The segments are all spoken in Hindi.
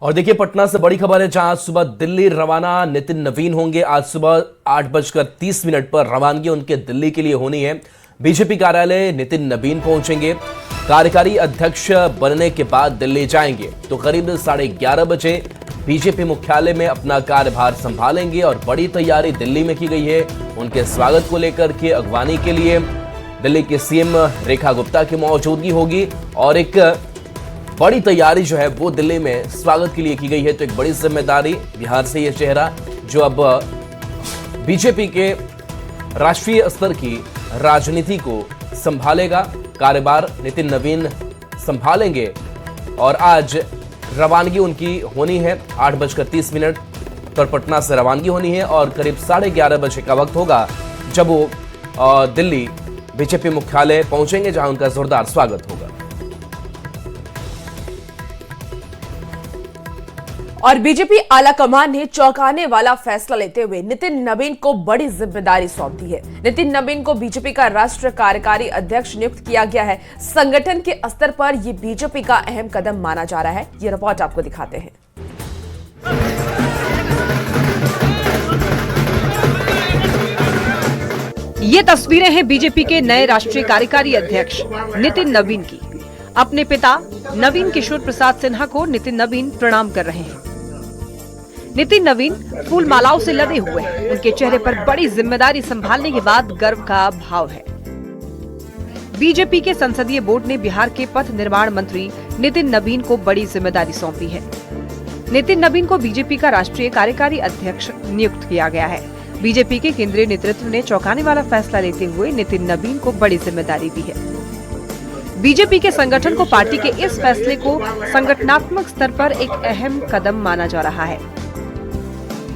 और देखिए पटना से बड़ी खबर है, जहां आज सुबह दिल्ली रवाना नितिन नवीन होंगे। आज सुबह 8:30 पर रवानगी उनके दिल्ली के लिए होनी है। बीजेपी कार्यालय नितिन नवीन पहुंचेंगे। कार्यकारी अध्यक्ष बनने के बाद दिल्ली जाएंगे तो करीब 11:30 बजे बीजेपी मुख्यालय में अपना कार्यभार संभालेंगे और बड़ी तैयारी दिल्ली में की गई है। उनके स्वागत को लेकर के अगवानी के लिए दिल्ली के सीएम रेखा गुप्ता की मौजूदगी होगी और एक बड़ी तैयारी जो है वो दिल्ली में स्वागत के लिए की गई है। तो एक बड़ी जिम्मेदारी, बिहार से ये चेहरा जो अब बीजेपी के राष्ट्रीय स्तर की राजनीति को संभालेगा, कार्यभार नितिन नवीन संभालेंगे और आज रवानगी उनकी होनी है। 8:30 पर पटना से रवानगी होनी है और करीब 11:30 बजे का वक्त होगा जब वो दिल्ली बीजेपी मुख्यालय पहुंचेंगे, जहां उनका जोरदार स्वागत होगा। और बीजेपी आलाकमान ने चौंकाने वाला फैसला लेते हुए नितिन नवीन को बड़ी जिम्मेदारी सौंप दी है। नितिन नवीन को बीजेपी का राष्ट्रीय कार्यकारी अध्यक्ष नियुक्त किया गया है। संगठन के स्तर पर यह बीजेपी का अहम कदम माना जा रहा है। ये रिपोर्ट आपको दिखाते हैं। ये तस्वीरें हैं बीजेपी के नए राष्ट्रीय कार्यकारी अध्यक्ष नितिन नवीन की। अपने पिता नवीन किशोर प्रसाद सिन्हा को नितिन नवीन प्रणाम कर रहे हैं। नितिन नवीन फूल मालाओं से लदे हुए हैं। उनके चेहरे पर बड़ी जिम्मेदारी संभालने के बाद गर्व का भाव है। बीजेपी के संसदीय बोर्ड ने बिहार के पथ निर्माण मंत्री नितिन नवीन को बड़ी जिम्मेदारी सौंपी है। नितिन नवीन को बीजेपी का राष्ट्रीय कार्यकारी अध्यक्ष नियुक्त किया गया है। बीजेपी के केंद्रीय नेतृत्व ने चौंकाने वाला फैसला लेते हुए नितिन नवीन को बड़ी जिम्मेदारी दी है। बीजेपी के संगठन को पार्टी के इस फैसले को संगठनात्मक स्तर पर एक अहम कदम माना जा रहा है।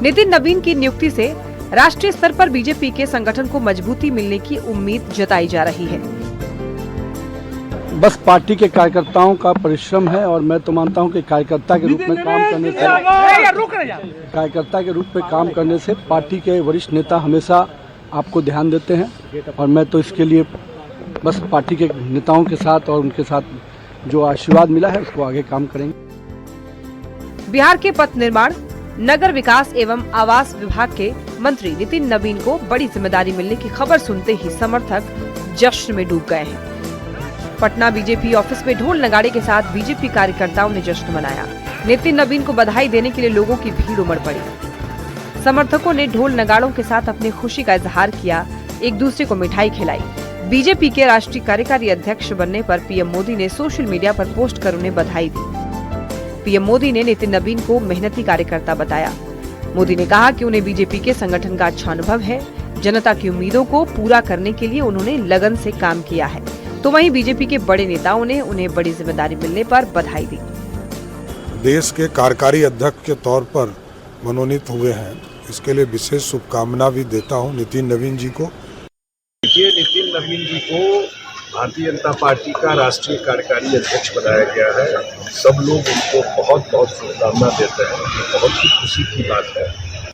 नितिन नवीन की नियुक्ति से राष्ट्रीय स्तर पर बीजेपी के संगठन को मजबूती मिलने की उम्मीद जताई जा रही है। बस पार्टी के कार्यकर्ताओं का परिश्रम है और मैं तो मानता हूं कि कार्यकर्ता के रूप में काम करने से पार्टी के वरिष्ठ नेता हमेशा आपको ध्यान देते हैं और मैं तो इसके लिए बस पार्टी के नेताओं के साथ और उनके साथ जो आशीर्वाद मिला है उसको आगे काम करेंगे। बिहार के पथ निर्माण, नगर विकास एवं आवास विभाग के मंत्री नितिन नवीन को बड़ी जिम्मेदारी मिलने की खबर सुनते ही समर्थक जश्न में डूब गए हैं। पटना बीजेपी ऑफिस में ढोल नगाड़े के साथ बीजेपी कार्यकर्ताओं ने जश्न मनाया। नितिन नवीन को बधाई देने के लिए लोगों की भीड़ उमड़ पड़ी। समर्थकों ने ढोल नगाड़ों के साथ अपनी खुशी का इजहार किया, एक दूसरे को मिठाई खिलाई। बीजेपी के राष्ट्रीय कार्यकारी अध्यक्ष बनने पर पीएम मोदी ने सोशल मीडिया पर पोस्ट कर उन्हें बधाई दी। पीएम मोदी ने नितिन नवीन को मेहनती कार्यकर्ता बताया। मोदी ने कहा कि उन्हें बीजेपी के संगठन का अच्छा अनुभव है। जनता की उम्मीदों को पूरा करने के लिए उन्होंने लगन से काम किया है। तो वहीं बीजेपी के बड़े नेताओं ने उन्हें बड़ी जिम्मेदारी मिलने पर बधाई दी। देश के कार्यकारी अध्यक्ष के तौर पर मनोनीत हुए हैं, इसके लिए विशेष शुभकामना भी देता हूं नितिन नवीन जी को। देखिए, नितिन नवीन जी को भारतीय जनता पार्टी का राष्ट्रीय कार्यकारी अध्यक्ष बनाया गया है। सब लोग उनको बहुत बहुत शुभकामना देते हैं। बहुत ही खुशी की बात है।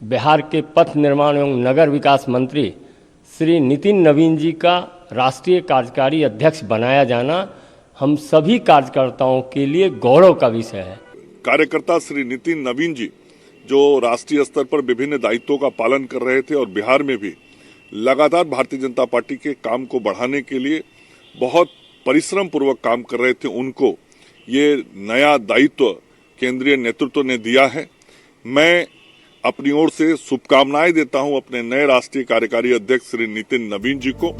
बिहार के पथ निर्माण एवं नगर विकास मंत्री श्री नितिन नवीन जी का राष्ट्रीय कार्यकारी अध्यक्ष बनाया जाना हम सभी कार्यकर्ताओं के लिए गौरव का विषय है। कार्यकर्ता श्री नितिन नवीन जी जो राष्ट्रीय स्तर पर विभिन्न दायित्वों का पालन कर रहे थे और बिहार में भी लगातार भारतीय जनता पार्टी के काम को बढ़ाने के लिए बहुत परिश्रम पूर्वक काम कर रहे थे, उनको ये नया दायित्व केंद्रीय नेतृत्व ने दिया है। मैं अपनी ओर से शुभकामनाएं देता हूं अपने नए राष्ट्रीय कार्यकारी अध्यक्ष श्री नितिन नवीन जी को।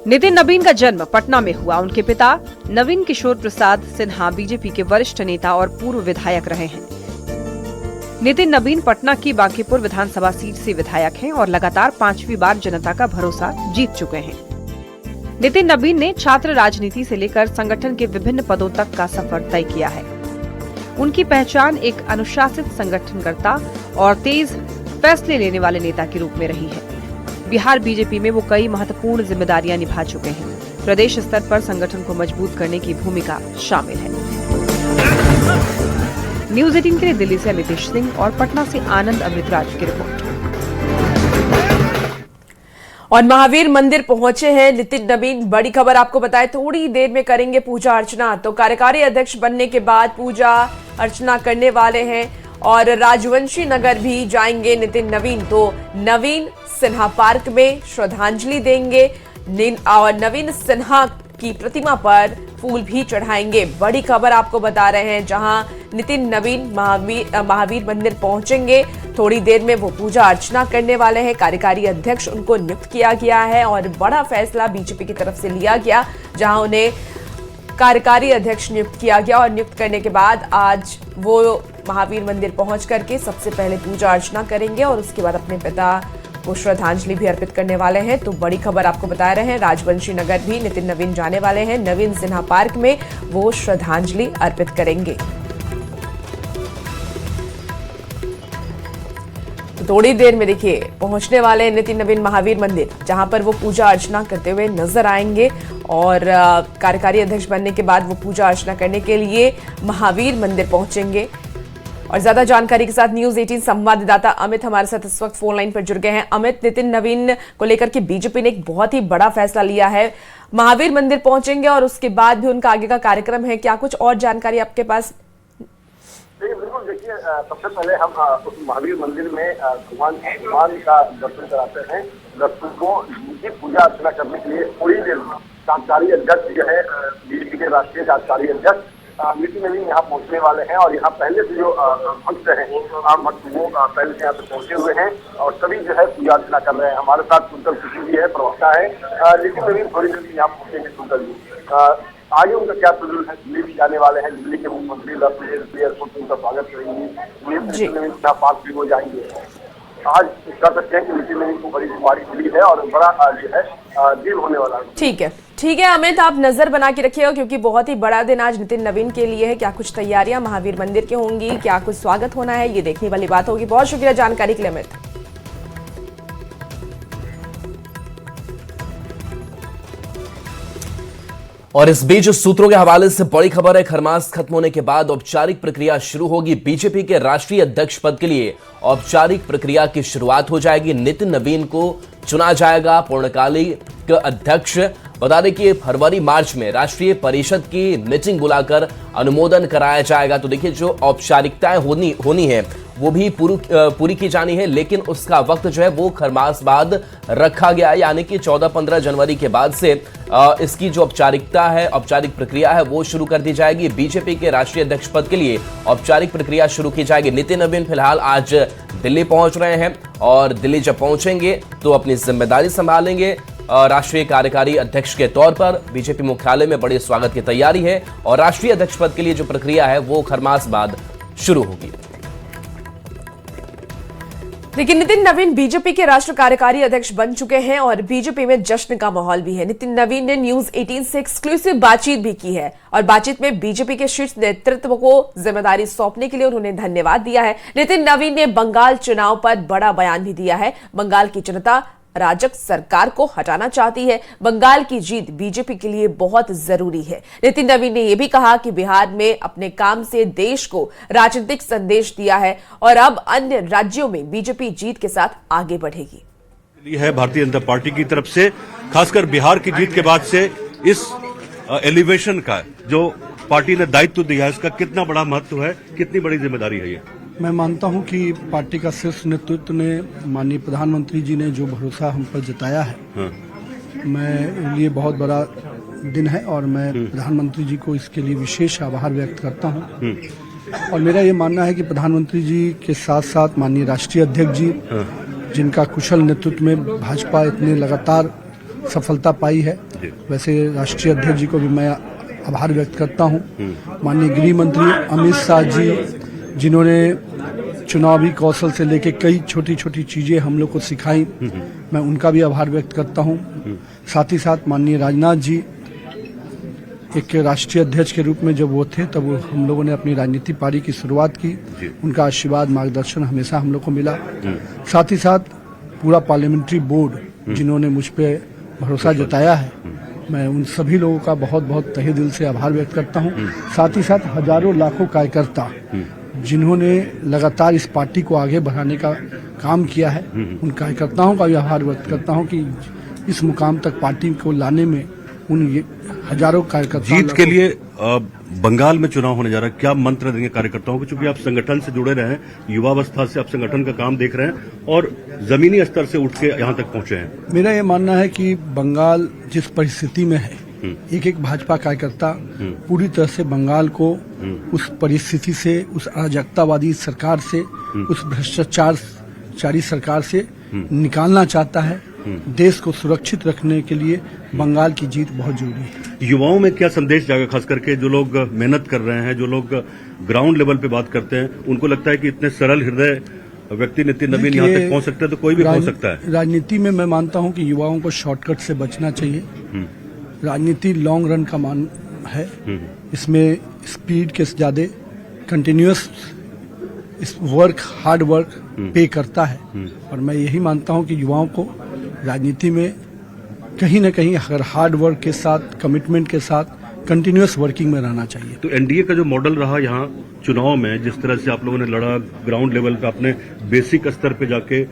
नितिन नवीन का जन्म पटना में हुआ। उनके पिता नवीन किशोर प्रसाद सिन्हा बीजेपी के वरिष्ठ नेता और पूर्व विधायक रहे हैं। नितिन नवीन पटना की बांकीपुर विधानसभा सीट से विधायक हैं और लगातार 5वीं बार जनता का भरोसा जीत चुके हैं। नितिन नवीन ने छात्र राजनीति से लेकर संगठन के विभिन्न पदों तक का सफर तय किया है। उनकी पहचान एक अनुशासित संगठनकर्ता और तेज फैसले लेने वाले नेता के रूप में रही है। बिहार बीजेपी में वो कई महत्वपूर्ण जिम्मेदारियां निभा चुके हैं। प्रदेश स्तर पर संगठन को मजबूत करने की भूमिका शामिल है। न्यूज़ 18 के लिए दिल्ली से अमितेश सिंह और पटना से आनंद अमृतराज की रिपोर्ट। और महावीर मंदिर पहुंचे हैं नितिन नवीन। बड़ी खबर आपको बताएं, थोड़ी देर में करेंगे पूजा अर्चना। तो कार्यकारी अध्यक्ष बनने के बाद पूजा अर्चना करने वाले हैं और राजवंशी नगर भी जाएंगे नितिन नवीन। तो नवीन सिन्हा पार्क में श्रद्धांजलि देंगे और नवीन सिन्हा की प्रतिमा पर फूल भी चढ़ाएंगे। बड़ी खबर आपको बता रहे हैं, जहां नितिन नवीन महावीर मंदिर पहुंचेंगे। थोड़ी देर में वो पूजा अर्चना करने वाले हैं। कार्यकारी अध्यक्ष उनको नियुक्त किया गया है और बड़ा फैसला बीजेपी की तरफ से लिया गया, जहां उन्हें कार्यकारी अध्यक्ष नियुक्त किया गया और नियुक्त करने के बाद आज वो महावीर मंदिर पहुंच करके सबसे पहले पूजा अर्चना करेंगे और उसके बाद अपने पिता वो श्रद्धांजलि भी अर्पित करने वाले हैं। तो बड़ी खबर आपको बता रहे हैं, राजवंशी नगर भी नितिन नवीन जाने वाले हैं। नवीन सिन्हा पार्क में वो श्रद्धांजलि अर्पित करेंगे। तो थोड़ी देर में देखिए पहुंचने वाले हैं नितिन नवीन महावीर मंदिर, जहां पर वो पूजा अर्चना करते हुए नजर आएंगे और कार्यकारी अध्यक्ष बनने के बाद वो पूजा अर्चना करने के लिए महावीर मंदिर पहुंचेंगे। और ज्यादा जानकारी के साथ न्यूज 18 संवाददाता अमित हमारे साथ इस वक्त फोन लाइन पर जुड़ गए हैं। अमित, नितिन नवीन को लेकर के बीजेपी ने एक बहुत ही बड़ा फैसला लिया है, महावीर मंदिर पहुंचेंगे और उसके बाद भी उनका आगे का कार्यक्रम है। क्या कुछ और जानकारी आपके पास? बिल्कुल, देखिए सबसे पहले हम उस महावीर मंदिर में भगवान का दर्शन कराते हैं। दर्शन को पूजा अर्चना करने के लिए थोड़ी देर कार्यकारी अध्यक्ष जो है बीजेपी के राष्ट्रीय कार्यकारी अध्यक्ष नितिन नवीन यहाँ पहुंचने वाले हैं और यहाँ पहले से जो भक्त हैं आम भक्त वो पहले से यहाँ पे पहुंचे हुए हैं और सभी जो है पूजा अर्चना कर रहे हैं। हमारे साथ सुंदर किसी भी है, प्रवक्ता है। नितिन नवीन थोड़ी देर में यहाँ पहुंचेंगे। सुंदर जी, आगे उनका क्या शेड्यूल है? दिल्ली भी जाने वाले हैं। दिल्ली के मुख्यमंत्री एयरपोर्ट उनका स्वागत करेंगे। नितिन नवीन पार्क भी वो जाएंगे। आज कह सकते हैं कि नितिन नवीन को बड़ी बीमारी मिली है और बड़ा जो है डील होने वाला है। ठीक है अमित, आप नजर बना के रखिएगा क्योंकि बहुत ही बड़ा दिन आज नितिन नवीन के लिए है। क्या कुछ तैयारियां महावीर मंदिर की होंगी, क्या कुछ स्वागत होना है, ये देखने वाली बात होगी। बहुत शुक्रिया जानकारी के लिए अमित। और इस बीच सूत्रों के हवाले से बड़ी खबर है, खरमास खत्म होने के बाद औपचारिक प्रक्रिया शुरू होगी। बीजेपी के राष्ट्रीय अध्यक्ष पद के लिए औपचारिक प्रक्रिया की शुरुआत हो जाएगी। नितिन नवीन को चुना जाएगा पूर्णकालिक अध्यक्ष। बता दें कि फरवरी मार्च में राष्ट्रीय परिषद की मीटिंग बुलाकर अनुमोदन कराया जाएगा। तो देखिए, जो औपचारिकताएं होनी है वो भी पूरी की जानी है, लेकिन उसका वक्त जो है वो खरमास बाद रखा गया है, यानी कि 14-15 जनवरी के बाद से इसकी जो औपचारिक प्रक्रिया है वो शुरू कर दी जाएगी। बीजेपी के राष्ट्रीय अध्यक्ष पद के लिए औपचारिक प्रक्रिया शुरू की जाएगी। नितिन नवीन फिलहाल आज दिल्ली पहुंच रहे हैं और दिल्ली जब पहुंचेंगे तो अपनी जिम्मेदारी संभालेंगे राष्ट्रीय कार्यकारी अध्यक्ष के तौर पर। बीजेपी मुख्यालय में बड़े स्वागत की तैयारी है और राष्ट्रीय अध्यक्ष पद के लिए जो प्रक्रिया है वो खरमास बाद शुरू होगी। लेकिन नितिन नवीन बीजेपी के राष्ट्रीय कार्यकारी अध्यक्ष बन चुके हैं और बीजेपी में जश्न का माहौल भी है। नितिन नवीन ने न्यूज 18 से एक्सक्लूसिव बातचीत भी की है और बातचीत में बीजेपी के शीर्ष नेतृत्व को जिम्मेदारी सौंपने के लिए उन्होंने धन्यवाद दिया है। नितिन नवीन ने बंगाल चुनाव पर बड़ा बयान भी दिया है। बंगाल की जनता राजग सरकार को हटाना चाहती है। बंगाल की जीत बीजेपी के लिए बहुत जरूरी है। नितिन नवीन ने यह भी कहा कि बिहार में अपने काम से देश को राजनीतिक संदेश दिया है और अब अन्य राज्यों में बीजेपी जीत के साथ आगे बढ़ेगी। है भारतीय जनता पार्टी की तरफ से, खासकर बिहार की जीत के बाद से इस एलिवेशन का जो पार्टी ने दायित्व दिया है, इसका कितना बड़ा महत्व है, कितनी बड़ी जिम्मेदारी है ये? मैं मानता हूं कि पार्टी का शीर्ष नेतृत्व ने, माननीय प्रधानमंत्री जी ने जो भरोसा हम पर जताया है, मैं लिए बहुत बड़ा दिन है और मैं प्रधानमंत्री जी को इसके लिए विशेष आभार व्यक्त करता हूं। और मेरा ये मानना है कि प्रधानमंत्री जी के साथ साथ माननीय राष्ट्रीय अध्यक्ष जी, जिनका कुशल नेतृत्व में भाजपा इतने लगातार सफलता पाई है, वैसे राष्ट्रीय अध्यक्ष जी को भी मैं आभार व्यक्त करता हूं। माननीय गृह मंत्री अमित शाह जी, जिन्होंने चुनावी कौशल से लेके कई छोटी छोटी चीजें हम लोग को सिखाई, मैं उनका भी आभार व्यक्त करता हूं। साथ ही साथ माननीय राजनाथ जी, एक राष्ट्रीय अध्यक्ष के रूप में जब वो थे तब हम लोगों ने अपनी राजनीति पारी की शुरुआत की, उनका आशीर्वाद मार्गदर्शन हमेशा हम लोग को मिला। साथ ही साथ पूरा पार्लियामेंट्री बोर्ड, जिन्होंने मुझ पर भरोसा जताया है, मैं उन सभी लोगों का बहुत बहुत तहे दिल से आभार व्यक्त करता हूं। साथ ही साथ हजारों लाखों कार्यकर्ता जिन्होंने लगातार इस पार्टी को आगे बढ़ाने का काम किया है, उन कार्यकर्ताओं का भी आभार व्यक्त करता हूं कि इस मुकाम तक पार्टी को लाने में उन हजारों कार्यकर्ताओं जीत के लिए बंगाल में चुनाव होने जा रहा है, क्या मंत्र देंगे कार्यकर्ताओं को? क्योंकि आप संगठन से जुड़े रहे हैं, युवावस्था से आप संगठन का काम देख रहे हैं और जमीनी स्तर से उठ के यहाँ तक पहुंचे हैं। मेरा ये मानना है कि बंगाल जिस परिस्थिति में है, एक एक भाजपा कार्यकर्ता पूरी तरह से बंगाल को उस परिस्थिति से, उस अराजकतावादी सरकार से, उस भ्रष्टाचारी सरकार से निकालना चाहता है। देश को सुरक्षित रखने के लिए बंगाल की जीत बहुत जरूरी है। युवाओं में क्या संदेश जाएगा, खास करके जो लोग मेहनत कर रहे हैं, जो लोग ग्राउंड लेवल पे बात करते हैं, उनको लगता है कि इतने सरल हृदय व्यक्ति नितिन नवीन यहाँ तक पहुँच सकते हैं, तो कोई भी पहुँच सकता है। राजनीति में मैं मानता हूँ कि युवाओं को शॉर्टकट से बचना चाहिए। राजनीति लॉन्ग रन का मान है, इसमें स्पीड के ज्यादा कंटिन्यूअस वर्क, हार्ड वर्क पे करता है। और मैं यही मानता हूं कि युवाओं को राजनीति में कहीं न कहीं अगर हार्ड वर्क के साथ, कमिटमेंट के साथ कंटिन्यूअस वर्किंग में रहना चाहिए। तो एनडीए का जो मॉडल रहा यहाँ चुनाव में, जिस तरह से आप लोगों ने लड़ा, ग्राउंड लेवल पे आपने बेसिक स्तर पे जाके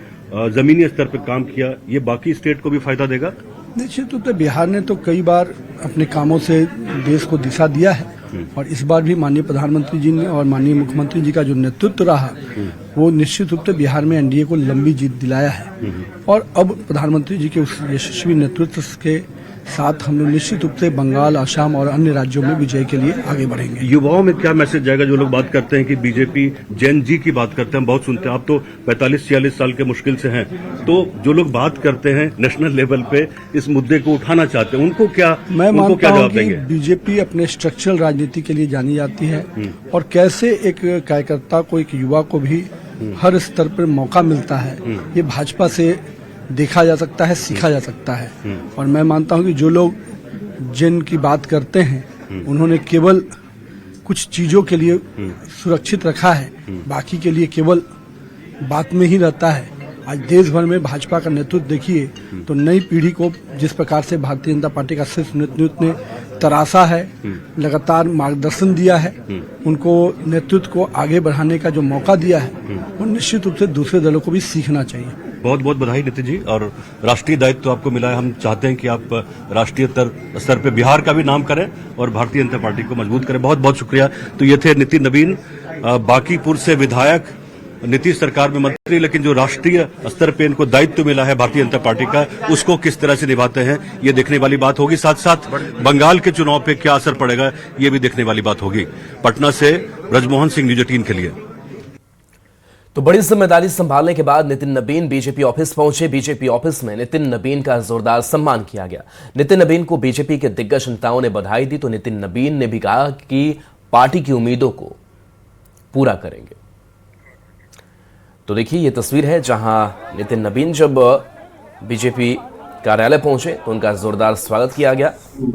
जमीनी स्तर पे काम किया, ये बाकी स्टेट को भी फायदा देगा? निश्चित रूप से बिहार ने तो कई बार अपने कामों से देश को दिशा दिया है और इस बार भी माननीय प्रधानमंत्री जी ने और माननीय मुख्यमंत्री जी का जो नेतृत्व रहा, वो निश्चित रूप से बिहार में एनडीए को लंबी जीत दिलाया है। और अब प्रधानमंत्री जी के उस यशस्वी नेतृत्व के साथ हम लोग निश्चित रूप से बंगाल, असम और अन्य राज्यों में विजय के लिए आगे बढ़ेंगे। युवाओं में क्या मैसेज जाएगा? जो लोग बात करते हैं कि बीजेपी जेन जी की बात करते हैं, बहुत सुनते हैं, आप तो 45-46 साल के मुश्किल से हैं, तो जो लोग बात करते हैं नेशनल लेवल पे इस मुद्दे को उठाना चाहते हैं, उनको क्या जवाब देंगे? बीजेपी अपने स्ट्रक्चरल राजनीति के लिए जानी जाती है और कैसे एक कार्यकर्ता को, एक युवा को भी हर स्तर पर मौका मिलता है, ये भाजपा से देखा जा सकता है, सीखा जा सकता है। और मैं मानता हूं कि जो लोग जिनकी बात करते हैं, उन्होंने केवल कुछ चीजों के लिए सुरक्षित रखा है, बाकी के लिए केवल बात में ही रहता है। आज देश भर में भाजपा का नेतृत्व देखिए तो नई पीढ़ी को जिस प्रकार से भारतीय जनता पार्टी का शीर्ष नेतृत्व ने तराशा है, लगातार मार्गदर्शन दिया है, उनको नेतृत्व को आगे बढ़ाने का जो मौका दिया है, वो निश्चित रूप से दूसरे दलों को भी सीखना चाहिए। बहुत बहुत बधाई नितिन जी, और राष्ट्रीय दायित्व आपको मिला है। हम चाहते हैं कि आप राष्ट्रीय स्तर पे बिहार का भी नाम करें और भारतीय जनता पार्टी को मजबूत करें। बहुत बहुत शुक्रिया। तो ये थे नितिन नवीन, बांकीपुर से विधायक, नीतीश सरकार में मंत्री, लेकिन जो राष्ट्रीय स्तर पे इनको दायित्व मिला है भारतीय जनता पार्टी का, उसको किस तरह से निभाते हैं, ये देखने वाली बात होगी। साथ साथ बंगाल के चुनाव पे क्या असर पड़ेगा, ये भी देखने वाली बात होगी। पटना से ब्रजमोहन सिंह, न्यूज 18 के लिए। तो बड़ी जिम्मेदारी संभालने के बाद नितिन नवीन बीजेपी ऑफिस पहुंचे। बीजेपी ऑफिस में नितिन नवीन का जोरदार सम्मान किया गया। नितिन नवीन को बीजेपी के दिग्गज नेताओं ने बधाई दी, तो नितिन नवीन ने भी कहा कि पार्टी की उम्मीदों को पूरा करेंगे। तो देखिए ये तस्वीर है जहां नितिन नवीन जब बीजेपी कार्यालय पहुंचे तो उनका जोरदार स्वागत किया गया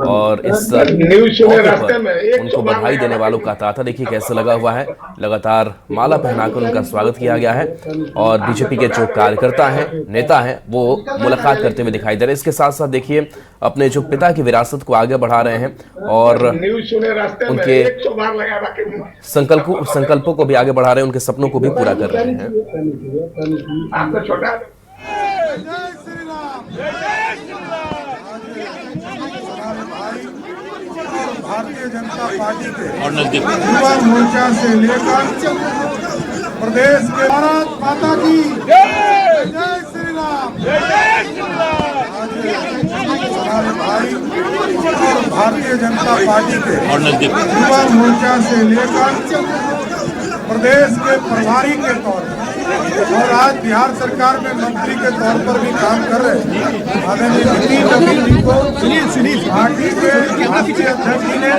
और इस मौके पर उनको बधाई देने वालों का तांता देखिए कैसे लगा हुआ है। लगातार माला पहनाकर उनका स्वागत किया गया है और बीजेपी के जो कार्यकर्ता हैं, नेता हैं, वो मुलाकात करते हुए दिखाई दे रहे हैं। इसके साथ साथ देखिए अपने जो पिता की विरासत को आगे बढ़ा रहे हैं और उनके संकल्पों को भी आगे बढ़ा रहे हैं, उनके सपनों को भी पूरा कर रहे हैं। भारतीय जनता पार्टी के युवा मोर्चा से लेकर प्रदेश के भारत माता की जय, जय श्री राम, जय श्री राम। हमारे भाई और भारतीय जनता पार्टी के युवा मोर्चा से लेकर प्रदेश के प्रभारी के तौर पर और आज बिहार सरकार में मंत्री के तौर पर भी काम कर रहे हैं आदरणीय नितिन नवीन जी को पार्टी के राष्ट्रीय अध्यक्ष जी ने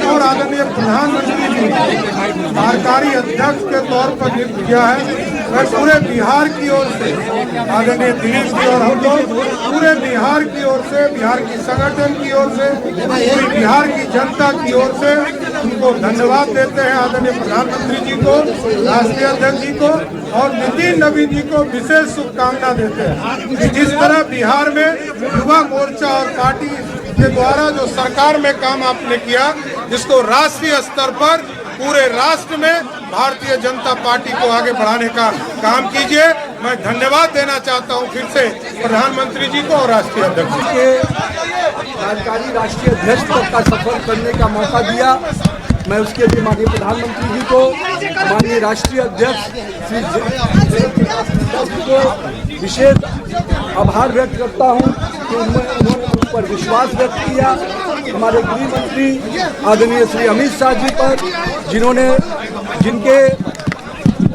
और आदरणीय प्रधानमंत्री जी ने कार्यकारी अध्यक्ष के तौर पर नियुक्त किया है। मैं पूरे बिहार की ओर से आदरणीय दिलीप जी और हम लोग पूरे बिहार की ओर से, बिहार की संगठन की ओर से, पूरी बिहार की जनता की ओर से उनको धन्यवाद देते हैं। आदरणीय प्रधानमंत्री जी को, राष्ट्रीय अध्यक्ष जी को और नितिन नवीन जी को विशेष शुभकामना देते हैं कि जिस तरह बिहार में युवा मोर्चा और पार्टी के द्वारा जो सरकार में काम आपने किया, जिसको राष्ट्रीय स्तर पर पूरे राष्ट्र में भारतीय जनता पार्टी को आगे बढ़ाने का काम कीजिए। मैं धन्यवाद देना चाहता हूं फिर से प्रधानमंत्री जी को और राष्ट्रीय अध्यक्ष जी के कार्यकारी राष्ट्रीय अध्यक्ष पद का सफर करने का मौका दिया। मैं उसके लिए माननीय प्रधानमंत्री जी को, माननीय राष्ट्रीय अध्यक्ष श्री जी को विशेष आभार व्यक्त करता हूं कि उन्होंने मुझ पर विश्वास व्यक्त किया। हमारे गृह मंत्री आदरणीय श्री अमित शाह जी पर, जिनके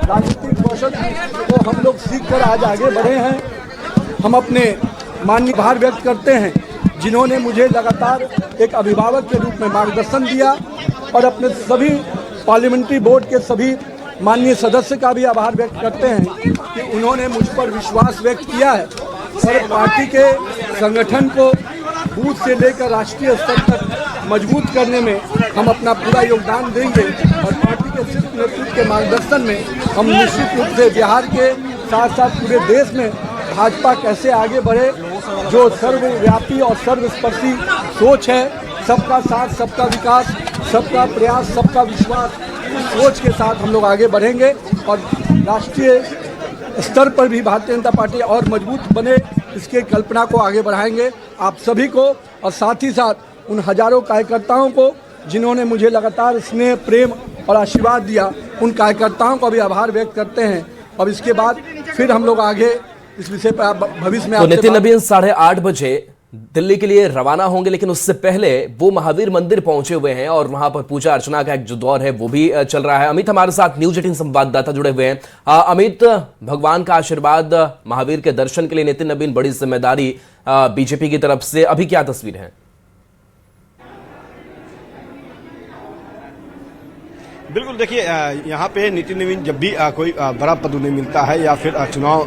राजनीतिक कौशल को हम लोग सीख कर आज आगे बढ़े हैं। हम अपने माननीय आभार व्यक्त करते हैं जिन्होंने मुझे लगातार एक अभिभावक के रूप में मार्गदर्शन दिया, और अपने सभी पार्लियामेंट्री बोर्ड के सभी माननीय सदस्य का भी आभार व्यक्त करते हैं कि उन्होंने मुझ पर विश्वास व्यक्त किया है और पार्टी के संगठन को बूथ से लेकर राष्ट्रीय स्तर तक मजबूत करने में हम अपना पूरा योगदान देंगे। और पार्टी के शीर्ष नेतृत्व के मार्गदर्शन में हम निश्चित रूप से बिहार के साथ साथ पूरे देश में भाजपा कैसे आगे बढ़े, जो सर्वव्यापी और सर्वस्पर्शी सोच है, सबका साथ, सबका विकास, सबका प्रयास, सबका विश्वास, सोच के साथ हम लोग आगे बढ़ेंगे और राष्ट्रीय स्तर पर भी भारतीय जनता पार्टी और मजबूत बने, इसके कल्पना को आगे बढ़ाएंगे। आप सभी को और साथ ही साथ उन हजारों कार्यकर्ताओं को जिन्होंने मुझे लगातार स्नेह, प्रेम और आशीर्वाद दिया, उन कार्यकर्ताओं को भी आभार व्यक्त करते हैं। और इसके बाद फिर हम लोग आगे इस विषय पर भविष्य में। तो नितिन नवीन 8:30 बजे दिल्ली के लिए रवाना होंगे, लेकिन उससे पहले वो महावीर मंदिर पहुंचे हुए हैं और वहां पर पूजा अर्चना का एक जो दौर है वो भी चल रहा है। अमित हमारे साथ न्यूज 18 संवाददाता जुड़े हुए हैं। अमित, भगवान का आशीर्वाद, महावीर के दर्शन के लिए नितिन नवीन, बड़ी जिम्मेदारी बीजेपी की तरफ से, अभी क्या तस्वीर है? बिल्कुल, देखिए यहाँ पे नितिन नवीन जब भी कोई बड़ा पद उन्हें मिलता है या फिर चुनाव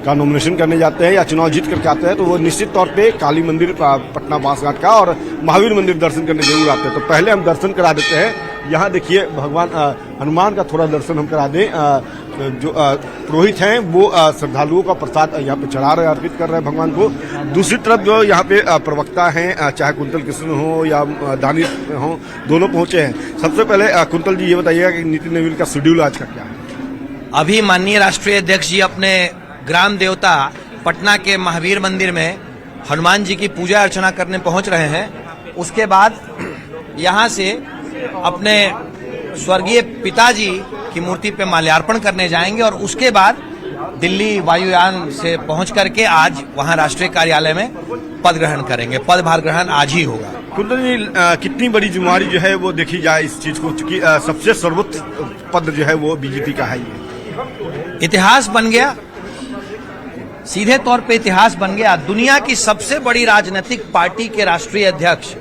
का नॉमिनेशन करने जाते हैं या चुनाव जीत करके आते हैं, तो वो निश्चित तौर पे काली मंदिर पटना बांसघाट का और महावीर मंदिर दर्शन करने जरूर आते हैं। तो पहले हम दर्शन करा देते हैं। यहाँ देखिए भगवान हनुमान का थोड़ा दर्शन हम करा दें। जो पुरोहित हैं वो श्रद्धालुओं का प्रसाद यहाँ पे चढ़ा रहे, अर्पित कर रहे हैं भगवान को। दूसरी तरफ जो यहाँ पे प्रवक्ता हैं, चाहे कुंतल कृष्ण हो या दानिश हो, दोनों पहुंचे हैं। सबसे पहले कुंतल जी ये बताइएगा कि नितिन नवीन का शेड्यूल आज का क्या है? अभी माननीय राष्ट्रीय अध्यक्ष जी अपने ग्राम देवता पटना के महावीर मंदिर में हनुमान जी की पूजा अर्चना करने पहुंच रहे हैं। उसके बाद यहाँ से अपने स्वर्गीय पिताजी की मूर्ति पे माल्यार्पण करने जाएंगे और उसके बाद दिल्ली वायुयान से पहुंच करके आज वहां राष्ट्रीय कार्यालय में पद ग्रहण करेंगे। पदभार ग्रहण आज ही होगा। कुंतल जी, कितनी बड़ी जिम्मेवारी जो है वो देखी जाए इस चीज को, चूंकि सबसे सर्वोच्च पद जो है वो बीजेपी का है। इतिहास बन गया, सीधे तौर पे इतिहास बन गया। दुनिया की सबसे बड़ी राजनीतिक पार्टी के राष्ट्रीय अध्यक्ष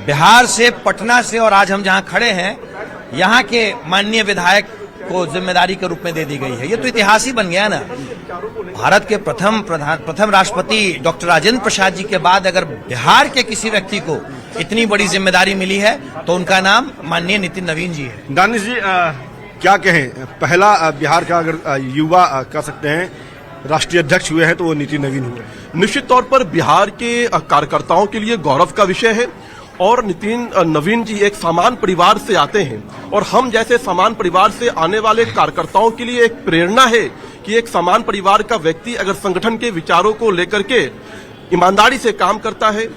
बिहार से, पटना से, और आज हम जहां खड़े हैं यहाँ के माननीय विधायक को जिम्मेदारी के रूप में दे दी गई है। ये तो इतिहास ही बन गया ना। भारत के प्रथम राष्ट्रपति डॉक्टर राजेंद्र प्रसाद जी के बाद अगर बिहार के किसी व्यक्ति को इतनी बड़ी जिम्मेदारी मिली है तो उनका नाम माननीय नितिन नवीन जी है। दानिश जी, क्या कहें, पहला बिहार का अगर युवा कह सकते हैं राष्ट्रीय अध्यक्ष हुए हैं तो वो नितिन नवीन हुए। निश्चित तौर पर बिहार के कार्यकर्ताओं के लिए गौरव का विषय है और नितिन नवीन जी एक समान परिवार से आते हैं और हम जैसे समान परिवार से आने वाले कार्यकर्ताओं के लिए एक प्रेरणा है कि एक समान परिवार का व्यक्ति अगर संगठन के विचारों को लेकर के ईमानदारी से काम करता है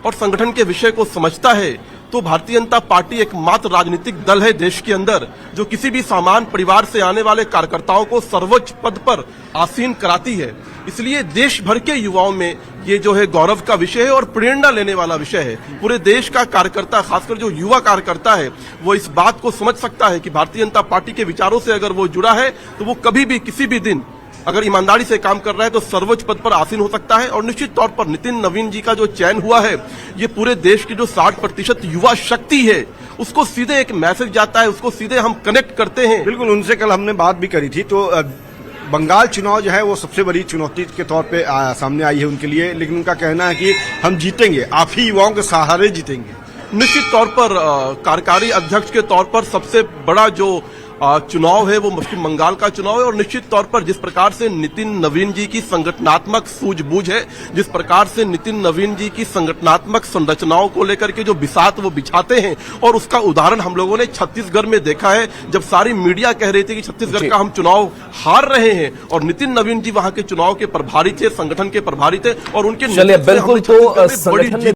और संगठन के विषय को समझता है तो भारतीय जनता पार्टी एकमात्र राजनीतिक दल है देश के अंदर जो किसी भी समान परिवार से आने वाले कार्यकर्ताओं को सर्वोच्च पद पर आसीन कराती है। इसलिए देश भर के युवाओं में ये जो है गौरव का विषय है और प्रेरणा लेने वाला विषय है। पूरे देश का कार्यकर्ता, खासकर जो युवा कार्यकर्ता है, वो इस बात को समझ सकता है कि भारतीय जनता पार्टी के विचारों से अगर वो जुड़ा है तो वो कभी भी किसी भी दिन अगर ईमानदारी से काम कर रहा है तो सर्वोच्च पद पर आसीन हो सकता है। और निश्चित तौर पर नितिन नवीन जी का जो चयन हुआ है ये पूरे देश की जो 60% युवा शक्ति है उसको सीधे एक मैसेज जाता है, उसको सीधे हम कनेक्ट करते हैं। बिल्कुल, उनसे कल हमने बात भी करी थी। तो बंगाल चुनाव जो है वो सबसे बड़ी चुनौती के तौर पे सामने आई है उनके लिए, लेकिन उनका कहना है कि हम जीतेंगे, आप ही युवाओं के सहारे जीतेंगे। निश्चित तौर पर कार्यकारी अध्यक्ष के तौर पर सबसे बड़ा जो चुनाव है वो पश्चिम बंगाल का चुनाव है और निश्चित तौर पर जिस प्रकार से नितिन नवीन जी की संगठनात्मक सूझबूझ है, जिस प्रकार से नितिन नवीन जी की संगठनात्मक संरचनाओं को लेकर के जो बिसात वो बिछाते हैं, और उसका उदाहरण हम लोगों ने छत्तीसगढ़ में देखा है, जब सारी मीडिया कह रही थी कि छत्तीसगढ़ का हम चुनाव हार रहे हैं और नितिन नवीन जी वहां के चुनाव के प्रभारी थे, संगठन के प्रभारी थे और उनके चलिए बिल्कुल, तो संगठन